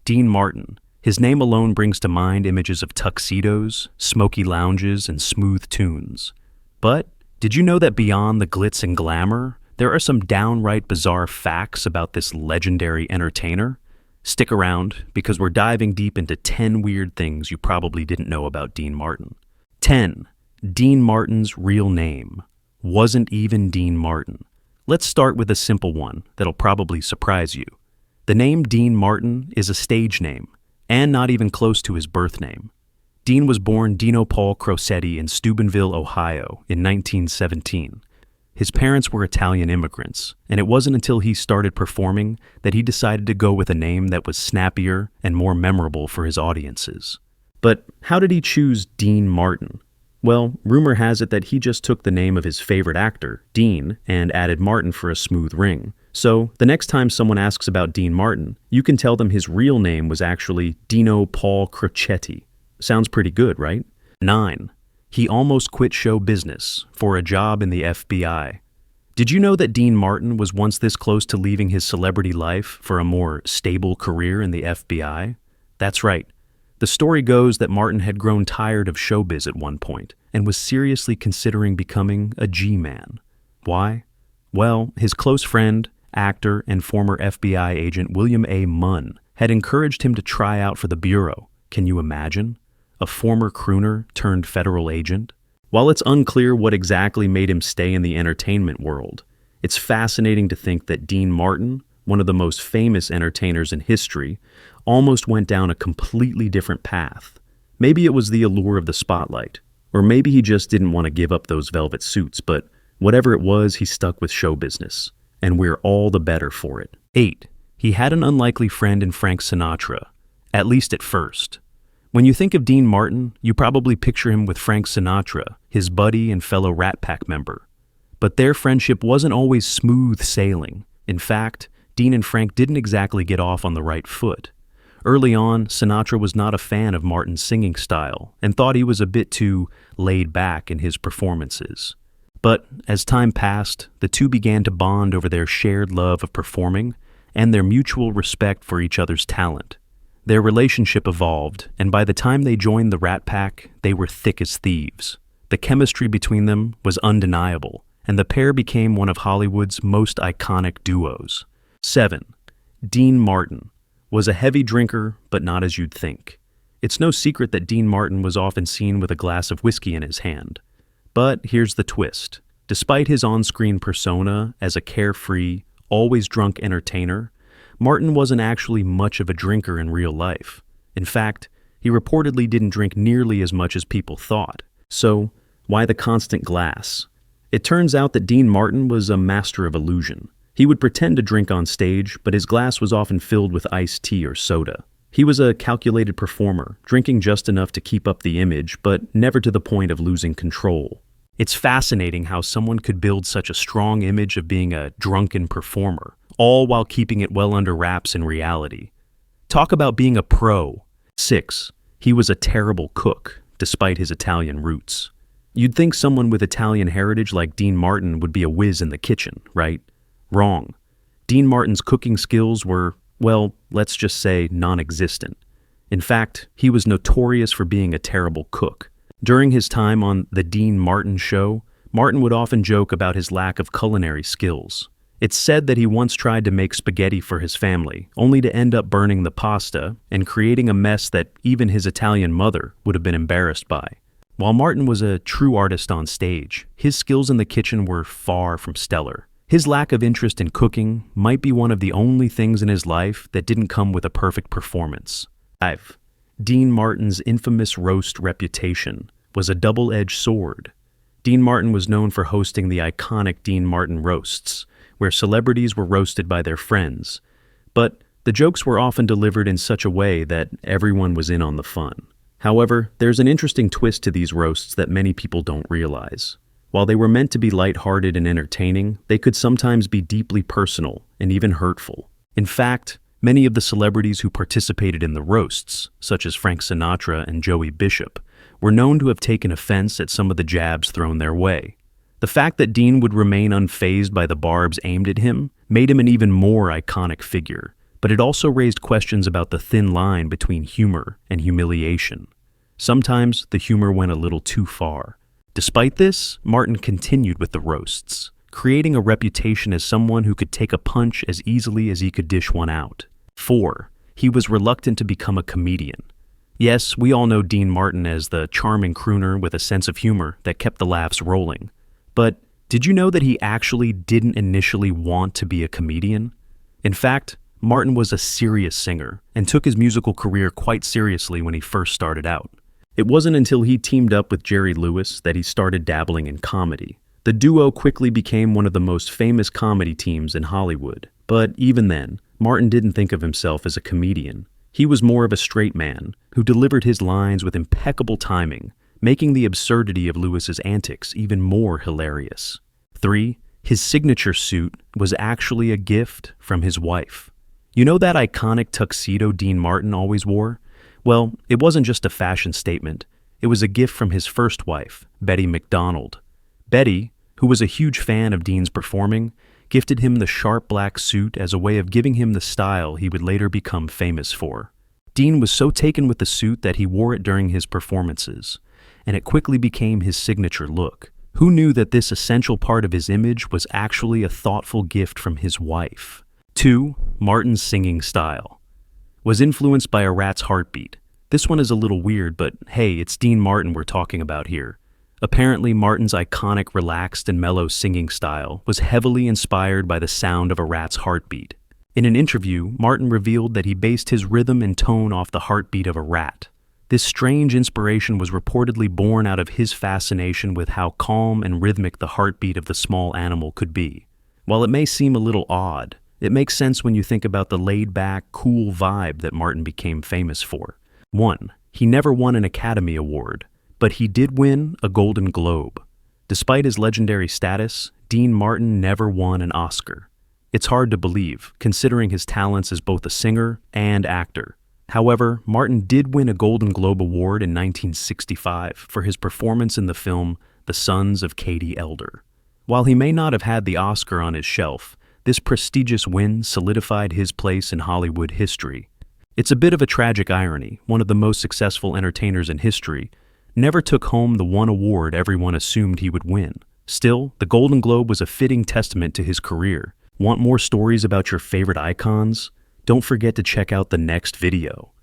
Dean Martin. His name alone brings to mind images of tuxedos, smoky lounges, and smooth tunes. But did you know that beyond the glitz and glamour, there are some downright bizarre facts about this legendary entertainer? Stick around, because we're diving deep into 10 weird things you probably didn't know about Dean Martin. 10. Dean Martin's real name wasn't even Dean Martin. Let's start with a simple one that'll probably surprise you. The name Dean Martin is a stage name, and not even close to his birth name. Dean was born Dino Paul Crosetti in Steubenville, Ohio, in 1917. His parents were Italian immigrants, and it wasn't until he started performing that he decided to go with a name that was snappier and more memorable for his audiences. But how did he choose Dean Martin? Well, rumor has it that he just took the name of his favorite actor, Dean, and added Martin for a smooth ring. So, the next time someone asks about Dean Martin, you can tell them his real name was actually Dino Paul Crocetti. Sounds pretty good, right? 9. He almost quit show business for a job in the FBI. Did you know that Dean Martin was once this close to leaving his celebrity life for a more stable career in the FBI? That's right. The story goes that Martin had grown tired of showbiz at one point and was seriously considering becoming a G-man. Why? Well, his close friend, actor, and former FBI agent William A. Munn had encouraged him to try out for the Bureau. Can you imagine? A former crooner turned federal agent? While it's unclear what exactly made him stay in the entertainment world, it's fascinating to think that Dean Martin, one of the most famous entertainers in history, almost went down a completely different path. Maybe it was the allure of the spotlight, or maybe he just didn't want to give up those velvet suits, but whatever it was, he stuck with show business, and we're all the better for it. 8. He had an unlikely friend in Frank Sinatra, at least at first. When you think of Dean Martin, you probably picture him with Frank Sinatra, his buddy and fellow Rat Pack member. But their friendship wasn't always smooth sailing. In fact, Dean and Frank didn't exactly get off on the right foot. Early on, Sinatra was not a fan of Martin's singing style and thought he was a bit too laid back in his performances. But as time passed, the two began to bond over their shared love of performing and their mutual respect for each other's talent. Their relationship evolved, and by the time they joined the Rat Pack, they were thick as thieves. The chemistry between them was undeniable, and the pair became one of Hollywood's most iconic duos. 7. Dean Martin was a heavy drinker, but not as you'd think. It's no secret that Dean Martin was often seen with a glass of whiskey in his hand. But here's the twist. Despite his on-screen persona as a carefree, always drunk entertainer, Martin wasn't actually much of a drinker in real life. In fact, he reportedly didn't drink nearly as much as people thought. So, why the constant glass? It turns out that Dean Martin was a master of illusion. He would pretend to drink on stage, but his glass was often filled with iced tea or soda. He was a calculated performer, drinking just enough to keep up the image, but never to the point of losing control. It's fascinating how someone could build such a strong image of being a drunken performer, all while keeping it well under wraps in reality. Talk about being a pro. 6. He was a terrible cook, despite his Italian roots. You'd think someone with Italian heritage like Dean Martin would be a whiz in the kitchen, right? Wrong. Dean Martin's cooking skills were, well, let's just say non-existent. In fact, he was notorious for being a terrible cook. During his time on The Dean Martin Show, Martin would often joke about his lack of culinary skills. It's said that he once tried to make spaghetti for his family, only to end up burning the pasta and creating a mess that even his Italian mother would have been embarrassed by. While Martin was a true artist on stage, his skills in the kitchen were far from stellar. His lack of interest in cooking might be one of the only things in his life that didn't come with a perfect performance. 5. Dean Martin's infamous roast reputation was a double-edged sword. Dean Martin was known for hosting the iconic Dean Martin roasts, where celebrities were roasted by their friends. But the jokes were often delivered in such a way that everyone was in on the fun. However, there's an interesting twist to these roasts that many people don't realize. While they were meant to be lighthearted and entertaining, they could sometimes be deeply personal and even hurtful. In fact, many of the celebrities who participated in the roasts, such as Frank Sinatra and Joey Bishop, were known to have taken offense at some of the jabs thrown their way. The fact that Dean would remain unfazed by the barbs aimed at him made him an even more iconic figure, but it also raised questions about the thin line between humor and humiliation. Sometimes the humor went a little too far. Despite this, Martin continued with the roasts, creating a reputation as someone who could take a punch as easily as he could dish one out. 4. He was reluctant to become a comedian. Yes, we all know Dean Martin as the charming crooner with a sense of humor that kept the laughs rolling. But did you know that he actually didn't initially want to be a comedian? In fact, Martin was a serious singer and took his musical career quite seriously when he first started out. It wasn't until he teamed up with Jerry Lewis that he started dabbling in comedy. The duo quickly became one of the most famous comedy teams in Hollywood. But even then, Martin didn't think of himself as a comedian. He was more of a straight man who delivered his lines with impeccable timing, making the absurdity of Lewis's antics even more hilarious. 3. His signature suit was actually a gift from his wife. You know that iconic tuxedo Dean Martin always wore? Well, it wasn't just a fashion statement. It was a gift from his first wife, Betty McDonald. Betty, who was a huge fan of Dean's performing, gifted him the sharp black suit as a way of giving him the style he would later become famous for. Dean was so taken with the suit that he wore it during his performances, and it quickly became his signature look. Who knew that this essential part of his image was actually a thoughtful gift from his wife? 2. Martin's singing style was influenced by a rat's heartbeat. This one is a little weird, but hey, it's Dean Martin we're talking about here. Apparently, Martin's iconic relaxed and mellow singing style was heavily inspired by the sound of a rat's heartbeat. In an interview, Martin revealed that he based his rhythm and tone off the heartbeat of a rat. This strange inspiration was reportedly born out of his fascination with how calm and rhythmic the heartbeat of the small animal could be. While it may seem a little odd, it makes sense when you think about the laid-back, cool vibe that Martin became famous for. 1. He never won an Academy Award, but he did win a Golden Globe. Despite his legendary status, Dean Martin never won an Oscar. It's hard to believe, considering his talents as both a singer and actor. However, Martin did win a Golden Globe Award in 1965 for his performance in the film The Sons of Katie Elder. While he may not have had the Oscar on his shelf, this prestigious win solidified his place in Hollywood history. It's a bit of a tragic irony. One of the most successful entertainers in history never took home the one award everyone assumed he would win. Still, the Golden Globe was a fitting testament to his career. Want more stories about your favorite icons? Don't forget to check out the next video.